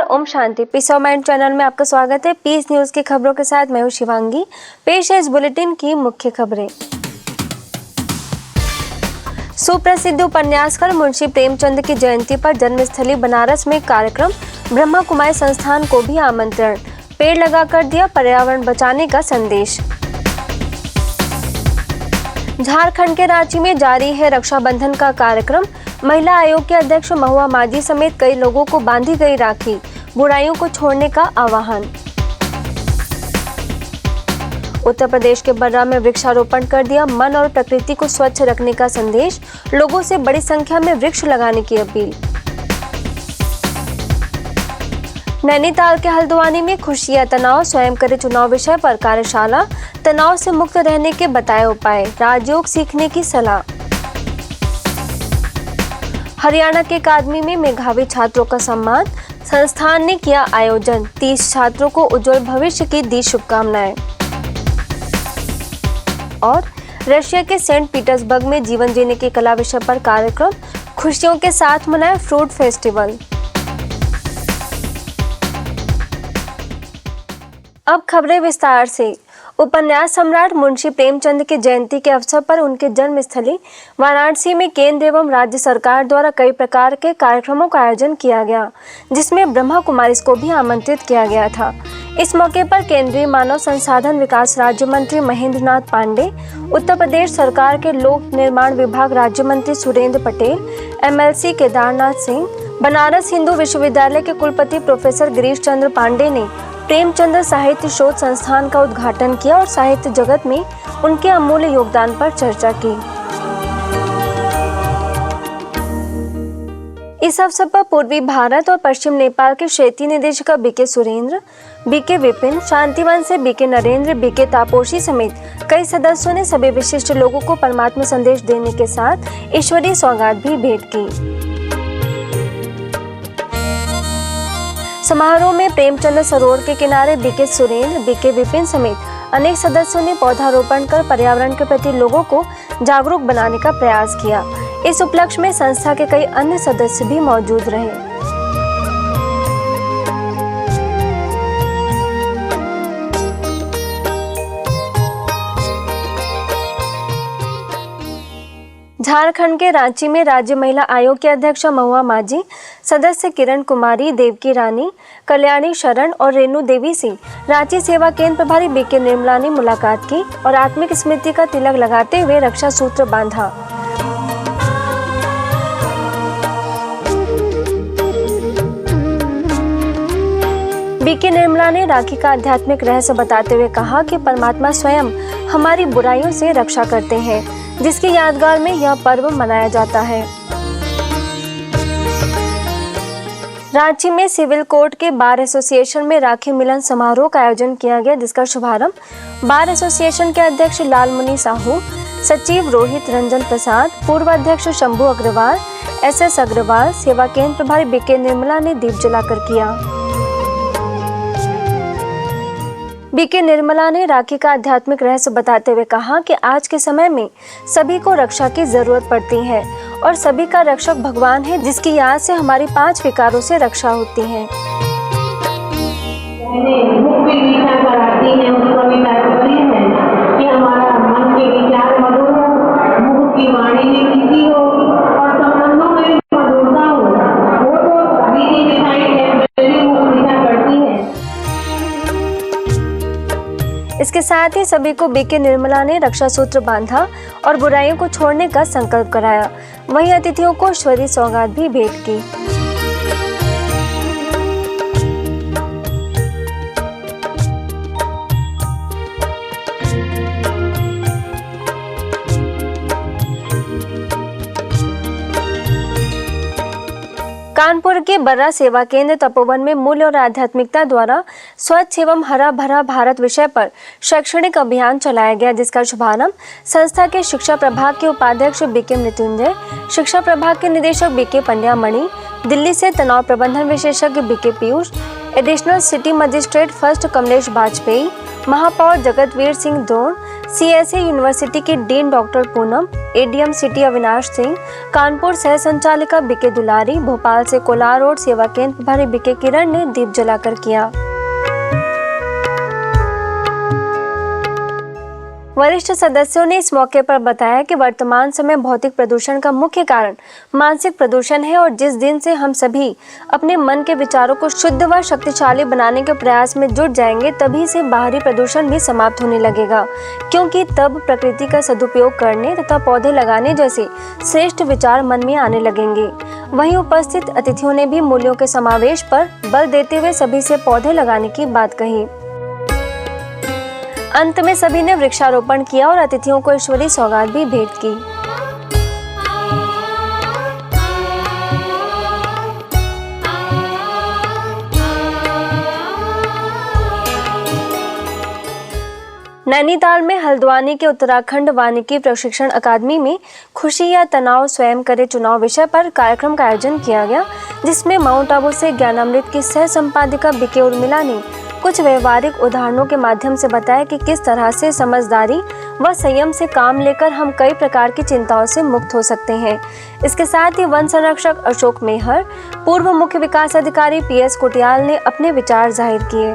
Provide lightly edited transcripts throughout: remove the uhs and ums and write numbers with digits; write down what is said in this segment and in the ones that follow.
ओम शांति। Peace of mind channel में आपका स्वागत है। पीस न्यूज की खबरों के साथ मैं हूं शिवांगी। पेश है इस बुलेटिन की मुख्य खबरें। सुप्रसिद्ध उपन्यासकार मुंशी प्रेमचंद की जयंती पर जन्मस्थली बनारस में कार्यक्रम, ब्रह्मा कुमारी संस्थान को भी आमंत्रण, पेड़ लगाकर दिया पर्यावरण बचाने का संदेश। झारखंड के रांची में जारी है रक्षाबंधन का कार्यक्रम, महिला आयोग के अध्यक्ष महुआ माझी समेत कई लोगों को बांधी गई राखी, बुराइयों को छोड़ने का आह्वान। उत्तर प्रदेश के बर्रा में वृक्षारोपण कर दिया मन और प्रकृति को स्वच्छ रखने का संदेश, लोगों से बड़ी संख्या में वृक्ष लगाने की अपील। नैनीताल के हल्द्वानी में खुशियां तनाव स्वयं करे चुनाव विषय पर कार्यशाला, तनाव से मुक्त रहने के बताए उपाय, राजयोग सीखने की सलाह। हरियाणा के अकादमी में मेधावी छात्रों का सम्मान, संस्थान ने किया आयोजन, 30 छात्रों को उज्जवल भविष्य की दी शुभकामनाएं। और रशिया के सेंट पीटर्सबर्ग में जीवन जीने की कला विषय पर कार्यक्रम, खुशियों के साथ मनाया फ्रूट फेस्टिवल। अब खबरें विस्तार से। उपन्यास सम्राट मुंशी प्रेमचंद की जयंती के अवसर पर उनके जन्मस्थली वाराणसी में केंद्र एवं राज्य सरकार द्वारा कई प्रकार के कार्यक्रमों का आयोजन किया गया, जिसमें ब्रह्मा कुमारी को भी आमंत्रित किया गया था। इस मौके पर केंद्रीय मानव संसाधन विकास राज्य मंत्री महेंद्र नाथ पांडे, उत्तर प्रदेश सरकार के लोक निर्माण विभाग राज्य मंत्री सुरेंद्र पटेल, MLC केदारनाथ सिंह, बनारस हिंदू विश्वविद्यालय के कुलपति प्रोफेसर गिरीश चंद्र पांडे ने प्रेमचंद साहित्य शोध संस्थान का उद्घाटन किया और साहित्य जगत में उनके अमूल्य योगदान पर चर्चा की। इस अवसर पर पूर्वी भारत और पश्चिम नेपाल के क्षेत्रीय निदेशक BK सुरेंद्र, BK विपिन, शांतिवन से BK नरेंद्र, BK तापोशी समेत कई सदस्यों ने सभी विशिष्ट लोगों को परमात्मा संदेश देने के साथ ईश्वरीय सौगात भी भेंट की। समारोह में प्रेमचंद सरोवर के किनारे BK सुरेंद्र, BK विपिन समेत अनेक सदस्यों ने पौधारोपण कर पर्यावरण के प्रति लोगों को जागरूक बनाने का प्रयास किया। इस उपलक्ष्य में संस्था के कई अन्य सदस्य भी मौजूद रहे। झारखंड के रांची में राज्य महिला आयोग के अध्यक्ष महुआ माझी, सदस्य किरण कुमारी, देवकी रानी, कल्याणी शरण और रेणु देवी से रांची सेवा केंद्र प्रभारी BK निर्मला ने मुलाकात की और आत्मिक स्मृति का तिलक लगाते हुए रक्षा सूत्र बांधा। BK निर्मला ने राखी का आध्यात्मिक रहस्य बताते हुए कहा कि परमात्मा स्वयं हमारी बुराइयों से रक्षा करते हैं, जिसकी यादगार में यह पर्व मनाया जाता है। रांची में सिविल कोर्ट के बार एसोसिएशन में राखी मिलन समारोह का आयोजन किया गया, जिसका शुभारंभ बार एसोसिएशन के अध्यक्ष लालमुनि साहू, सचिव रोहित रंजन प्रसाद, पूर्व अध्यक्ष शंभू अग्रवाल, SS अग्रवाल, सेवा केंद्र प्रभारी BK निर्मला ने दीप जलाकर किया। BK निर्मला ने राखी का आध्यात्मिक रहस्य बताते हुए कहा कि आज के समय में सभी को रक्षा की जरूरत पड़ती है और सभी का रक्षक भगवान है, जिसकी याद से हमारी 5 विकारों से रक्षा होती है। इसके साथ ही सभी को BK निर्मला ने रक्षा सूत्र बांधा और बुराइयों को छोड़ने का संकल्प कराया। वहीं अतिथियों को ईश्वरीय सौगात भी भेंट की। कानपुर के बर्रा सेवा केंद्र तपोवन में मूल्य और आध्यात्मिकता द्वारा स्वच्छ एवं हरा भरा भारत विषय पर शैक्षणिक अभियान चलाया गया, जिसका शुभारंभ संस्था के शिक्षा प्रभाग के उपाध्यक्ष BK मृत्युंजय, शिक्षा प्रभाग के निदेशक BK पंड्या मणि, दिल्ली से तनाव प्रबंधन विशेषज्ञ BK Piyush, additional city magistrate first Kamlesh Bajpai, महापौर जगतवीर सिंह द्रोण, CSA यूनिवर्सिटी की dean doctor Poonam, ADM city Avinash Singh, Kanpur सह संचालिका बीके दुलारी, भोपाल से कोलार रोड सेवा केंद्र प्रभारी बीके किरण ने दीप जलाकर किया। वरिष्ठ सदस्यों ने इस मौके पर बताया कि वर्तमान समय भौतिक प्रदूषण का मुख्य कारण मानसिक प्रदूषण है और जिस दिन से हम सभी अपने मन के विचारों को शुद्ध व शक्तिशाली बनाने के प्रयास में जुट जाएंगे, तभी से बाहरी प्रदूषण भी समाप्त होने लगेगा, क्योंकि तब प्रकृति का सदुपयोग करने तथा पौधे लगाने जैसे श्रेष्ठ विचार मन में आने लगेंगे। वहीं उपस्थित अतिथियों ने भी मूल्यों के समावेश पर बल देते हुए सभी से पौधे लगाने की बात कही। अंत में सभी ने वृक्षारोपण किया और अतिथियों को ईश्वरीय सौगात भी भेंट की। नैनीताल में हल्द्वानी के उत्तराखंड वानिकी प्रशिक्षण अकादमी में खुशी या तनाव स्वयं करे चुनाव विषय पर कार्यक्रम का आयोजन किया गया, जिसमें माउंट आबू से ज्ञानामृत की सह संपादिका बीके उर्मिला ने कुछ व्यवहारिक उदाहरणों के माध्यम से बताया कि किस तरह से समझदारी व संयम से काम लेकर हम कई प्रकार की चिंताओं से मुक्त हो सकते हैं। इसके साथ ही वन संरक्षक अशोक मेहर, पूर्व मुख्य विकास अधिकारी PS कुटियाल ने अपने विचार जाहिर किए।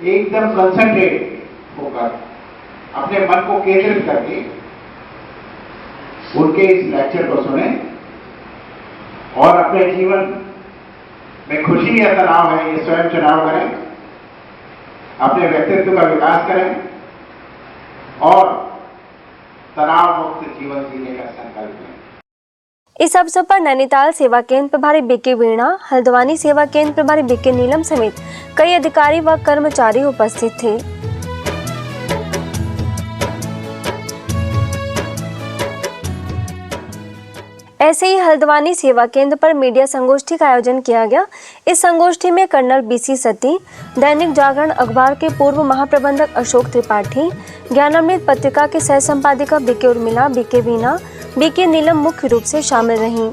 एकदम कंसंट्रेट होकर अपने मन को केंद्रित करके उनके इस लेक्चर को सुने और अपने जीवन में खुशी या तनाव है ये स्वयं चुनाव करें, अपने व्यक्तित्व का विकास करें और तनाव मुक्त जीवन जीने का संकल्प लें। इस अवसर पर नैनीताल सेवा केंद्र प्रभारी बीके वीणा, हल्द्वानी सेवा केंद्र प्रभारी बीके नीलम समेत कई अधिकारी व कर्मचारी उपस्थित थे। ऐसे ही हल्द्वानी सेवा केंद्र पर मीडिया संगोष्ठी का आयोजन किया गया। इस संगोष्ठी में कर्नल BC सती, दैनिक जागरण अखबार के पूर्व महाप्रबंधक अशोक त्रिपाठी, ज्ञानामृत पत्रिका के सह संपादिका बीके उर्मिला, बीके वीणा, बीके नीलम मुख्य रूप से शामिल रहीं।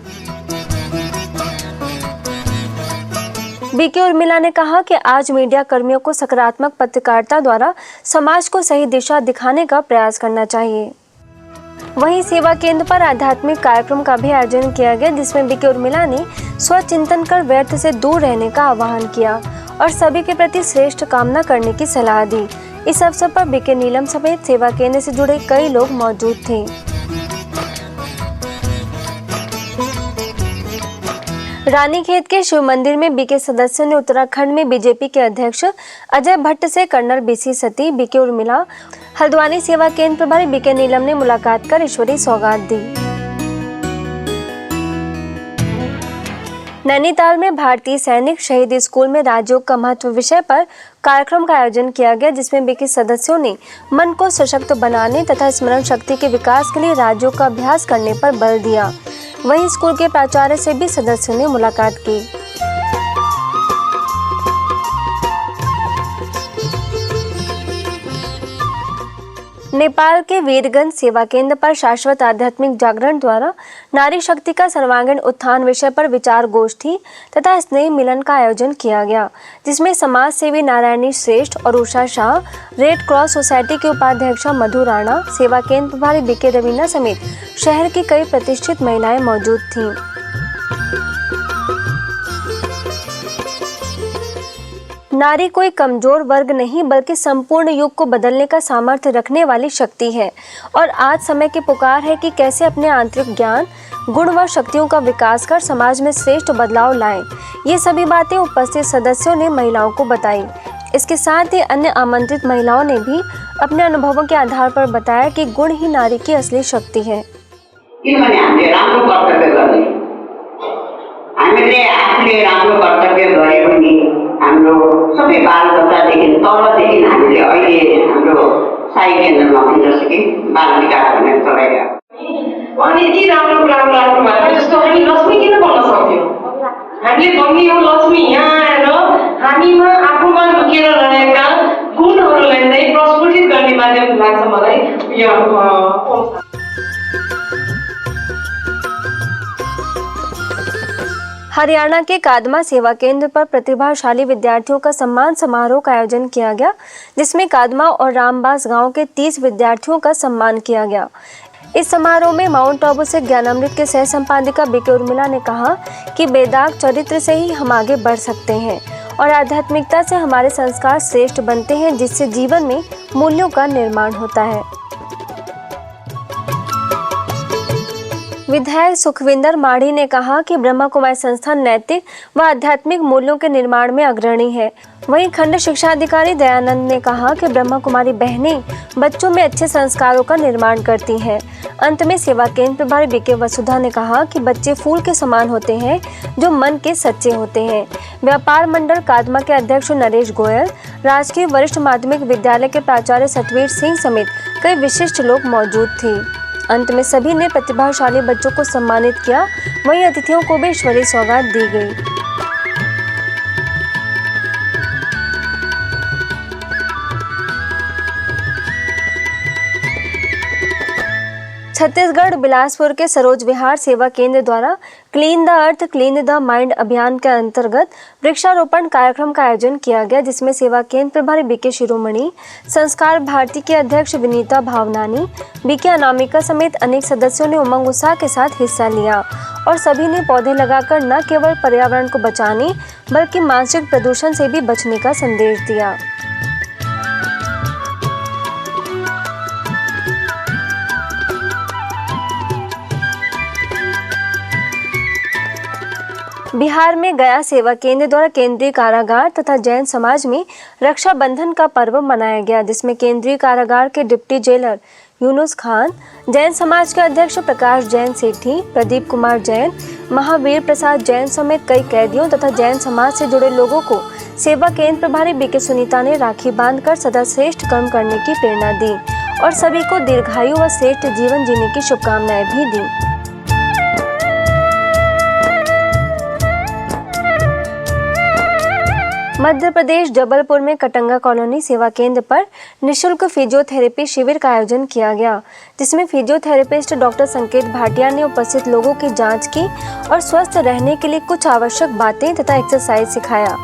बीके उर्मिला ने कहा कि आज मीडिया कर्मियों को सकारात्मक पत्रकारिता द्वारा समाज को सही दिशा दिखाने का प्रयास करना चाहिए। वहीं सेवा केंद्र पर आध्यात्मिक कार्यक्रम का भी आयोजन किया गया, जिसमें बीके उर्मिला ने स्वचिंतन कर व्यर्थ से दूर रहने का आह्वान किया और सभी के प्रति श्रेष्ठ कामना करने की सलाह दी। इस अवसर पर बीके नीलम समेत सेवा केंद्र से जुड़े कई लोग मौजूद थे। रानीखेत के शिव मंदिर में बीके सदस्यों ने उत्तराखंड में बीजेपी के अध्यक्ष अजय भट्ट से कर्नल BC सती, बीके उर्मिला, हल्द्वानी सेवा केंद्र प्रभारी बीके नीलम ने मुलाकात कर ईश्वरीय सौगात दी। नैनीताल में भारतीय सैनिक शहीद स्कूल में राजयोग का महत्व विषय पर कार्यक्रम का आयोजन किया गया, जिसमें बीके सदस्यों ने मन को सशक्त बनाने तथा स्मरण शक्ति के विकास के लिए राजयोग का अभ्यास करने पर बल दिया। वहीं स्कूल के प्राचार्य से भी सदस्यों ने मुलाकात की। नेपाल के वीरगंज सेवा केंद्र पर शाश्वत आध्यात्मिक जागरण द्वारा नारी शक्ति का सर्वांगीण उत्थान विषय पर विचार गोष्ठी तथा स्नेह मिलन का आयोजन किया गया, जिसमें समाज सेवी नारायणी श्रेष्ठ और Usha Shah, red cross society के उपाध्यक्षा मधु राणा, सेवा केंद्र प्रभारी बीके रवीना समेत शहर की कई प्रतिष्ठित महिलाएं मौजूद थीं। नारी कोई कमजोर वर्ग नहीं बल्कि संपूर्ण युग को बदलने का सामर्थ्य रखने वाली शक्ति है और आज समय की पुकार है कि कैसे अपने आंतरिक ज्ञान, गुण व शक्तियों का विकास कर समाज में श्रेष्ठ बदलाव लाएं। ये सभी बातें उपस्थित सदस्यों ने महिलाओं को बताई। इसके साथ ही अन्य आमंत्रित महिलाओं ने भी अपने अनुभवों के आधार पर बताया कि गुण ही नारी की असली शक्ति है। हाम्रो सबै बाल बच्चादेखि तलदेखि हामीले अहिले हाम्रो साई केन्द्रमा हुन्छ कि बाल विकास भन्ने चलाइरहेको अनि यति राम्रो कुरा गर्नु भएको जस्तो हामी लक्ष्मी किन बन्न सक्दैनौँ? हामीले भन्ने हो लक्ष्मी यहाँ आएर हामीमा आफूमा लुकेर रहेका गुणहरूलाई चाहिँ प्रस्फुटित गर्ने माध्यम लाग्छ मलाई यो। हरियाणा के कादमा सेवा केंद्र पर प्रतिभाशाली विद्यार्थियों का सम्मान समारोह का आयोजन किया गया, जिसमें कादमा और रामबास गांव के 30 विद्यार्थियों का सम्मान किया गया। इस समारोह में माउंट आबू से ज्ञानामृत के सह संपादिका बीके उर्मिला ने कहा कि बेदाग चरित्र से ही हम आगे बढ़ सकते हैं और आध्यात्मिकता से हमारे संस्कार श्रेष्ठ बनते हैं, जिससे जीवन में मूल्यों का निर्माण होता है। विधायक सुखविंदर माढ़ी ने कहा कि ब्रह्मा कुमारी संस्थान नैतिक व आध्यात्मिक मूल्यों के निर्माण में अग्रणी है। वहीं खंड शिक्षा अधिकारी दयानंद ने कहा कि ब्रह्मा कुमारी बहनें बच्चों में अच्छे संस्कारों का निर्माण करती हैं। अंत में सेवा केंद्र प्रभारी बीके वसुधा ने कहा कि बच्चे फूल के समान होते हैं जो मन के सच्चे होते हैं। व्यापार मंडल कादमा के अध्यक्ष नरेश गोयल, राजकीय वरिष्ठ माध्यमिक विद्यालय के प्राचार्य सतवीर सिंह समेत कई विशिष्ट लोग मौजूद थे। अंत में सभी ने प्रतिभाशाली बच्चों को सम्मानित किया। वहीं अतिथियों को भी ईश्वरीय सौगात दी गई। छत्तीसगढ़ बिलासपुर के सरोज विहार सेवा केंद्र द्वारा clean the earth clean the mind अभियान के अंतर्गत वृक्षारोपण कार्यक्रम का आयोजन किया गया, जिसमें सेवा केंद्र प्रभारी बीके शिरोमणि, संस्कार भारती के अध्यक्ष विनीता भावनानी, बीके अनामिका समेत अनेक सदस्यों ने उमंग उत्साह के साथ हिस्सा लिया और सभी ने पौधे लगाकर न केवल पर्यावरण को बचाने बल्कि मानसिक प्रदूषण से भी बचने का संदेश दिया। बिहार में गया सेवा केंद्र द्वारा केंद्रीय कारागार तथा जैन समाज में रक्षाबंधन का पर्व मनाया गया, जिसमें केंद्रीय कारागार के डिप्टी जेलर यूनुस खान, जैन समाज के अध्यक्ष प्रकाश जैन सेठी, प्रदीप कुमार जैन, महावीर प्रसाद जैन समेत कई कैदियों तथा जैन समाज से जुड़े लोगों को सेवा केंद्र प्रभारी बीके सुनीता ने राखी बांधकर सदा श्रेष्ठ कर्म करने की प्रेरणा दी और सभी को दीर्घायु व श्रेष्ठ जीवन जीने की शुभकामनाएं भी दी। मध्य प्रदेश जबलपुर में कटंगा कॉलोनी सेवा केंद्र पर निशुल्क फिजियोथेरेपी शिविर का आयोजन किया गया, जिसमें फिजियोथेरेपिस्ट डॉक्टर संकेत भाटिया ने उपस्थित लोगों की जांच की और स्वस्थ रहने के लिए कुछ आवश्यक बातें तथा एक्सरसाइज सिखाया।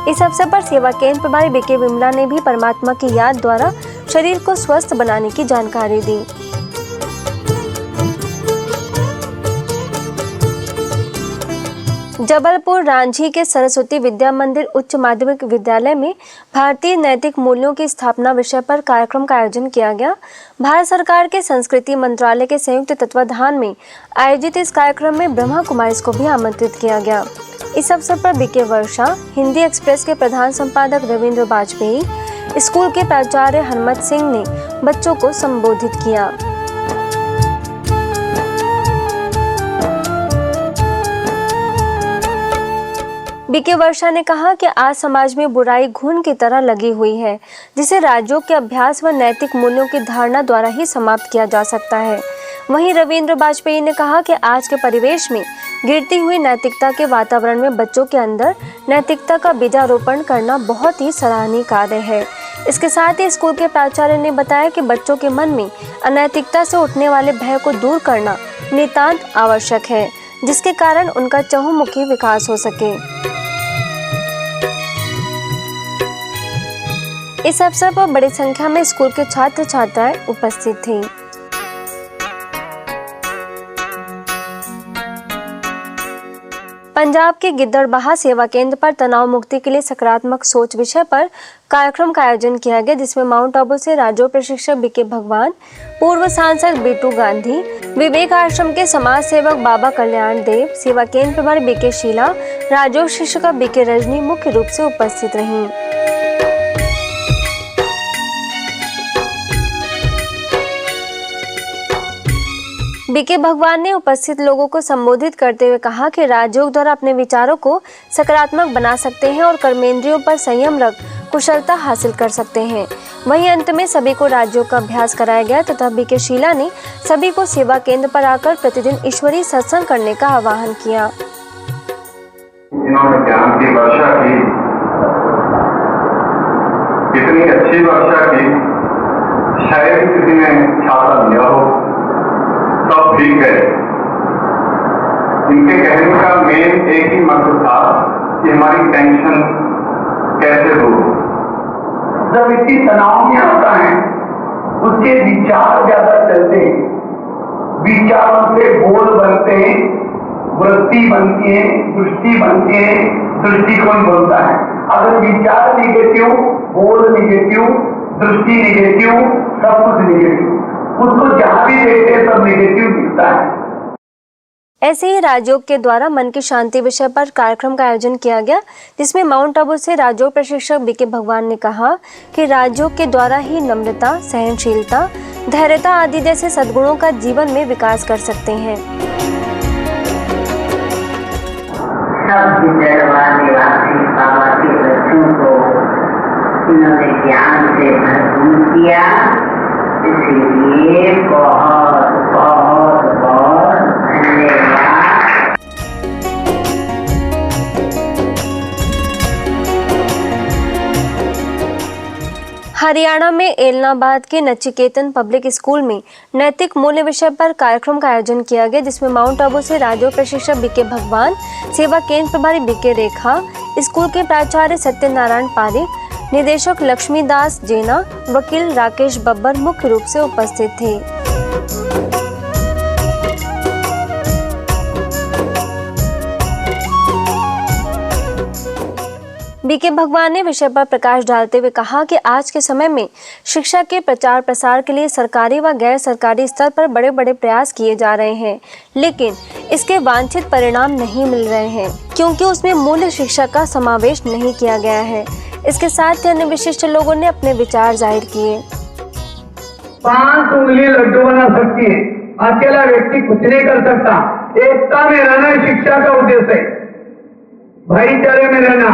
इस अवसर पर सेवा केंद्र प्रभारी बीके विमला ने भी परमात्मा की याद द्वारा शरीर को स्वस्थ बनाने की जानकारी दी। जबलपुर रांझी के सरस्वती विद्या मंदिर उच्च माध्यमिक विद्यालय में भारतीय नैतिक मूल्यों की स्थापना विषय पर कार्यक्रम का आयोजन किया गया। भारत सरकार के संस्कृति मंत्रालय के संयुक्त तत्वाधान में आयोजित इस कार्यक्रम में ब्रह्मा कुमारीज को भी आमंत्रित किया गया। इस अवसर पर बीके वर्षा, हिंदी एक्सप्रेस के प्रधान संपादक रविंद्र वाजपेयी, स्कूल के प्राचार्य हनुमत सिंह ने बच्चों को संबोधित किया। बीके वर्षा ने कहा कि आज समाज में बुराई घुन की तरह लगी हुई है, जिसे राज्यों के अभ्यास व नैतिक मूल्यों की धारणा द्वारा ही समाप्त किया जा सकता है। वहीं रविंद्र वाजपेयी ने कहा कि आज के परिवेश में गिरती हुई नैतिकता के वातावरण में बच्चों के अंदर नैतिकता का बीजारोपण करना बहुत ही सराहनीय कार्य है। इसके साथ ही स्कूल के प्राचार्य ने बताया कि बच्चों के मन में अनैतिकता से उठने वाले भय को दूर करना नितांत आवश्यक है, जिसके कारण उनका चहुमुखी विकास हो सके। इस अवसर पर बड़ी संख्या में स्कूल के छात्र छात्राएं उपस्थित थे। पंजाब के गिद्दड़बाहा सेवा केंद्र पर तनाव मुक्ति के लिए सकारात्मक सोच विषय पर कार्यक्रम का आयोजन किया गया, जिसमें माउंट आबू से राजयोग प्रशिक्षक बीके भगवान, पूर्व सांसद बीटू गांधी, विवेक आश्रम के समाज सेवक बाबा कल्याण देव, सेवा केंद्र प्रभारी बीके शीला, राजयोग शिक्षिका बीके रजनी मुख्य रूप से उपस्थित रहीं। बीके भगवान ने उपस्थित लोगों को संबोधित करते हुए कहा कि राजयोग द्वारा अपने विचारों को सकारात्मक बना सकते हैं और कर्मेंद्रियों पर संयम रख कुशलता हासिल कर सकते हैं। वहीं अंत में सभी को राजयोग का अभ्यास कराया गया तथा बीके शीला ने सभी को सेवा केंद्र पर आकर प्रतिदिन ईश्वरीय सत्संग करने का आह्वान किया। इन्होंने ज्ञान की वर्षा की, इतनी अच्छी वर्षा की, शायद किसी ने छाता लिया हो तब ठीक है, इनके कहने का मेन एक ही मकसद था कि हमारी टेंशन कैसे दूर हो। जब व्यक्ति तनाव में आता है उसके विचार ज्यादा चलते हैं, विचारों से बोल बनते हैं, वृत्ति बनती है, दृष्टि बनती है, दृष्टिकोण बनता है। अगर विचार निगेटिव, बोल निगेटिव, दृष्टि निगेटिव, सब कुछ निगेटिव, उसको जहां भी देखते हैं सब निगेटिव दिखता है। ऐसे ही राजयोग के द्वारा मन की शांति विषय पर कार्यक्रम का आयोजन किया गया, जिसमें माउंट आबू से राजयोग प्रशिक्षक बीके भगवान ने कहा कि राजयोग के द्वारा ही नम्रता, सहनशीलता, धैर्यता आदि जैसे सद्गुणों का जीवन में विकास कर सकते हैं। सब निवासी बाबा के बच्चों को इन्होंने ज्ञान से भरपूर किया, इसलिए बहुत बहुत बहुत धन्यवाद। हरियाणा में एलनाबाद के नचिकेतन पब्लिक स्कूल में नैतिक मूल्य विषय पर कार्यक्रम का आयोजन किया गया, जिसमें माउंट आबू से राजयोग प्रशिक्षक बीके भगवान, सेवा केंद्र प्रभारी बीके रेखा, स्कूल के प्राचार्य सत्यनारायण पारिक, निदेशक लक्ष्मीदास जेना, वकील राकेश बब्बर मुख्य रूप से उपस्थित थे। बीके भगवान ने विषय पर प्रकाश डालते हुए कहा कि आज के समय में शिक्षा के प्रचार प्रसार के लिए सरकारी व गैर सरकारी स्तर पर बड़े बड़े प्रयास किए जा रहे हैं, लेकिन इसके वांछित परिणाम नहीं मिल रहे हैं क्योंकि उसमें मूल्य शिक्षा का समावेश नहीं किया गया है। इसके साथ ही अन्य विशिष्ट लोगों ने अपने विचार जाहिर किए। 5 उंगली लड्डू बना सकती है, अकेला व्यक्ति कुछ नहीं कर सकता। एकता में रहना शिक्षा का उद्देश्य है, भाईचारे में रहना,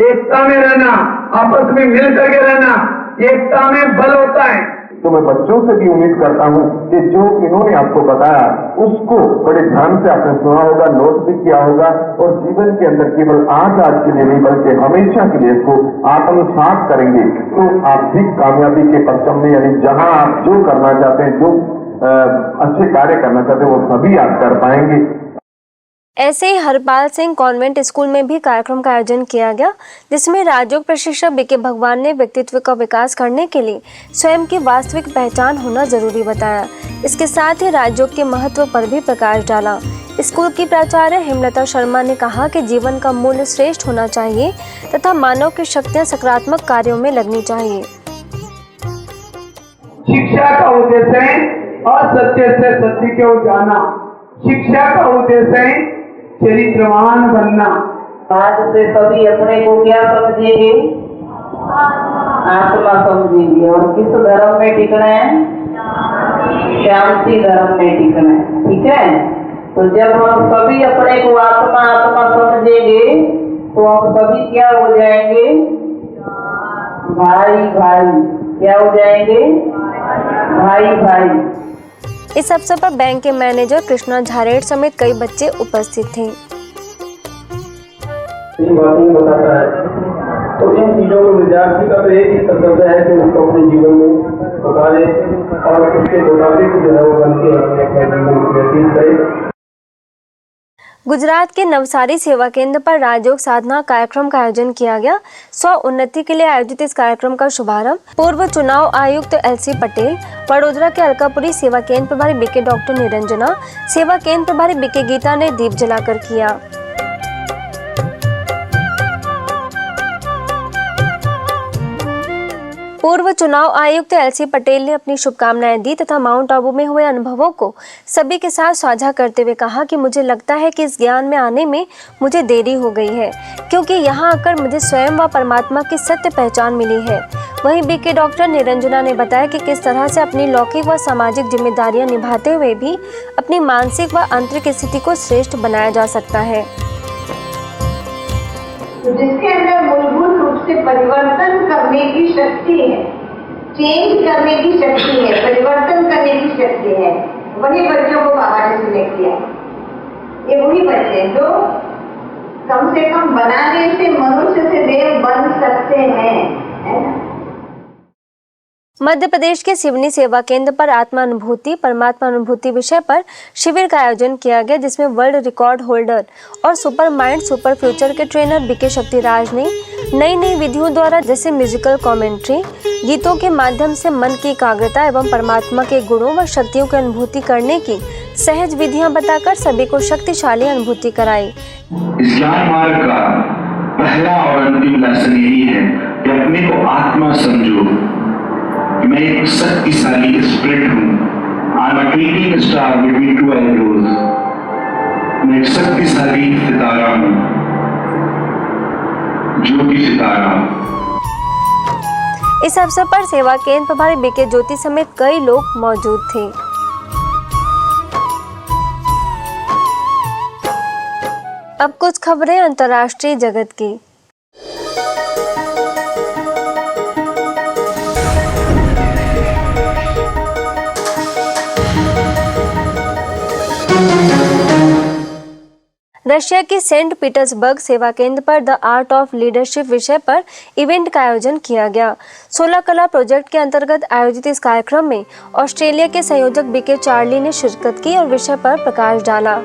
एकता में रहना, आपस में मिल करके रहना, एकता में बल होता है। तो मैं बच्चों से भी उम्मीद करता हूँ कि जो इन्होंने आपको बताया उसको बड़े ध्यान से आपने सुना होगा, नोट भी किया होगा और जीवन के अंदर केवल आज के लिए नहीं बल्कि हमेशा के लिए इसको आत्मसात करेंगे तो आप भी कामयाबी के परचम में, यानी जहां आप जो करना चाहते हैं, जो अच्छे कार्य करना चाहते हैं, वो सभी आप कर पाएंगे। ऐसे ही हरपाल सिंह कॉन्वेंट स्कूल में भी कार्यक्रम का आयोजन किया गया, जिसमें राजयोग प्रशिक्षक बीके भगवान ने व्यक्तित्व का विकास करने के लिए स्वयं की वास्तविक पहचान होना जरूरी बताया। इसके साथ ही राजयोग के महत्व पर भी प्रकाश डाला। स्कूल की प्राचार्य हेमलता शर्मा ने कहा कि जीवन का मूल्य श्रेष्ठ होना चाहिए तथा मानव की शक्तियाँ सकारात्मक कार्यों में लगनी चाहिए। शिक्षा का उद्देश्य है असत्य से सत्य की ओर जाना, शिक्षा का उद्देश्य है चरित्रवान बनना। आज से सभी अपने को क्या समझेंगे? आत्मा समझेंगे। और किस धर्म में टिकना है? शांति धर्म में टिकना है, ठीक है। तो जब हम सभी अपने को आत्मा आत्मा समझेंगे तो हम सभी क्या हो जाएंगे? भाई भाई। क्या हो जाएंगे? भाई भाई। इस अवसर पर बैंक के मैनेजर कृष्णा झारेड़ समेत कई बच्चे उपस्थित थे। बताता है तो इन चीजों को विद्यार्थी का तो एक ही कर्तव्य है कि उसको अपने जीवन में उतारे और उसके मुताबिक जो है वो बन के अपने जीवन को व्यतीत करे। गुजरात के नवसारी सेवा केंद्र पर राजयोग साधना कार्यक्रम का आयोजन किया गया। स्व उन्नति के लिए आयोजित इस कार्यक्रम का शुभारंभ पूर्व चुनाव आयुक्त LC पटेल, वडोदरा के अलकापुरी सेवा केंद्र प्रभारी बीके डॉक्टर निरंजना, सेवा केंद्र प्रभारी बीके गीता ने दीप जलाकर किया। पूर्व चुनाव आयुक्त LC पटेल ने अपनी शुभकामनाएं दी तथा माउंट आबू में हुए अनुभवों को सभी के साथ साझा करते हुए कहा कि मुझे लगता है कि इस ज्ञान में आने में मुझे देरी हो गई है, क्योंकि यहाँ आकर मुझे स्वयं व परमात्मा की सत्य पहचान मिली है। वहीं बीके डॉक्टर निरंजना ने बताया कि किस तरह से अपनी लौकिक व सामाजिक जिम्मेदारियां निभाते हुए भी अपनी मानसिक व आंतरिक स्थिति को श्रेष्ठ बनाया जा सकता है। जिसके अंदर मूलभूत रूप से परिवर्तन करने की शक्ति है, चेंज करने की शक्ति है, परिवर्तन करने की शक्ति है, वही बच्चों को बाबा ने सिलेक्ट किया। ये वही बच्चे जो कम से कम बनाने से मनुष्य से देव बन सकते हैं, है ना। मध्य प्रदेश के सिवनी सेवा केंद्र पर आत्मा अनुभूति परमात्मा अनुभूति विषय पर शिविर का आयोजन किया गया, जिसमें वर्ल्ड रिकॉर्ड होल्डर और सुपर माइंड सुपर फ्यूचर के ट्रेनर बीके शक्तिराज ने नई नई विधियों द्वारा जैसे म्यूजिकल कमेंट्री, गीतों के माध्यम से मन की एकाग्रता एवं परमात्मा के गुणों व शक्तियों की अनुभूति करने की सहज विधियां बताकर सभी को शक्तिशाली अनुभूति कराई। इस्लाम मार्ग का पहला और अंतिम लेसन यही है कि अपने को आत्मा समझो। मैं एक शक्तिशाली स्प्रिट हूँ। I am a twinkling star between two arrows. मैं एक शक्तिशाली सितारा हूँ, ज्योति सितारा। इस अवसर पर सेवा केंद्र प्रभारी बीके ज्योति समेत कई लोग मौजूद थे। अब कुछ खबरें अंतर्राष्ट्रीय जगत की। रशिया की सेंट पीटर्सबर्ग सेवा केंद्र पर द आर्ट ऑफ लीडरशिप विषय पर इवेंट का आयोजन किया गया। 16 कला प्रोजेक्ट के अंतर्गत आयोजित इस कार्यक्रम में ऑस्ट्रेलिया के संयोजक बीके चार्ली ने शिरकत की और विषय पर प्रकाश डाला।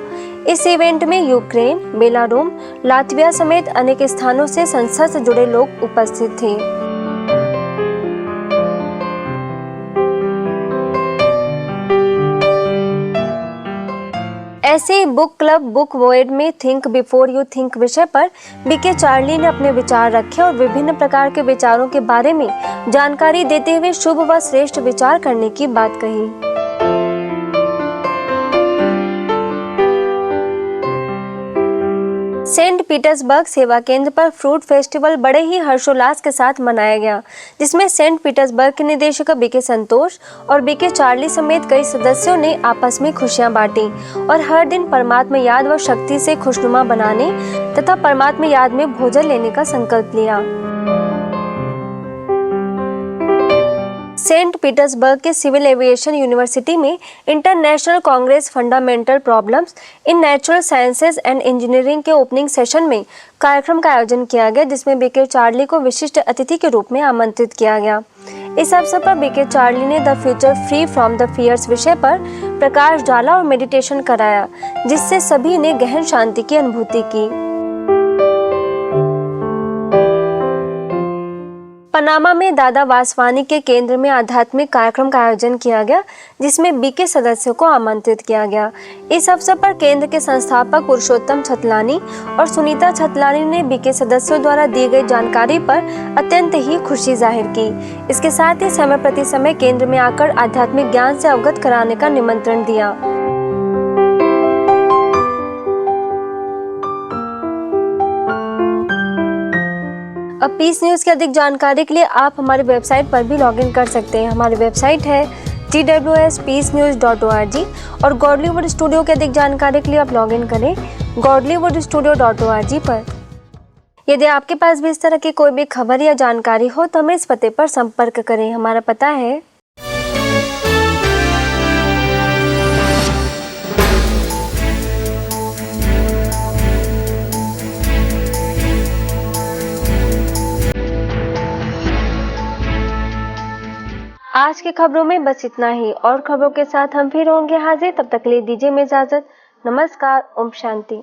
इस इवेंट में यूक्रेन, बेलारूस, लातविया समेत अनेक स्थानों से संस्था से जुड़े लोग उपस्थित थे। ऐसे ही बुक क्लब बुक वर्ल्ड में थिंक बिफोर यू थिंक विषय पर बीके चार्ली ने अपने विचार रखे और विभिन्न प्रकार के विचारों के बारे में जानकारी देते हुए शुभ व श्रेष्ठ विचार करने की बात कही। सेंट पीटर्सबर्ग सेवा केंद्र पर फ्रूट फेस्टिवल बड़े ही हर्षोल्लास के साथ मनाया गया, जिसमें सेंट पीटर्सबर्ग के निदेशक बीके संतोष और बीके चार्ली समेत कई सदस्यों ने आपस में खुशियां बांटी और हर दिन परमात्मा याद व शक्ति से खुशनुमा बनाने तथा परमात्मा याद में भोजन लेने का संकल्प लिया। सेंट पीटर्सबर्ग के सिविल एविएशन यूनिवर्सिटी में international Congress fundamental problems in natural sciences and engineering के ओपनिंग सेशन में कार्यक्रम का आयोजन किया गया, जिसमें बीके चार्ली को विशिष्ट अतिथि के रूप में आमंत्रित किया गया। इस अवसर पर बीके चार्ली ने the future free from the fears विषय पर प्रकाश डाला और मेडिटेशन कराया, जिससे सभी ने गहन शांति की अनुभूति की। पनामा में दादा वासवानी के केंद्र में आध्यात्मिक कार्यक्रम का आयोजन किया गया, जिसमें बीके सदस्यों को आमंत्रित किया गया। इस अवसर पर केंद्र के संस्थापक पुरुषोत्तम छतलानी और सुनीता छतलानी ने बीके सदस्यों द्वारा दी गई जानकारी पर अत्यंत ही खुशी जाहिर की। इसके साथ ही समय प्रति समय केंद्र में आकर आध्यात्मिक ज्ञान से अवगत कराने का निमंत्रण दिया। अब पीस न्यूज़ की अधिक जानकारी के लिए आप हमारी वेबसाइट पर भी लॉगिन कर सकते हैं। हमारी वेबसाइट है twspeacenews.org और गॉडलीवुड स्टूडियो की अधिक जानकारी के लिए आप लॉगिन करें godlywoodstudio.org पर। यदि आपके पास भी इस तरह की कोई भी खबर या जानकारी हो तो हमें इस पते पर संपर्क करें। हमारा पता है आज की खबरों में बस इतना ही। और खबरों के साथ हम फिर होंगे हाजिर, तब तक ले दीजिए में इजाजत। नमस्कार, ओम शांति।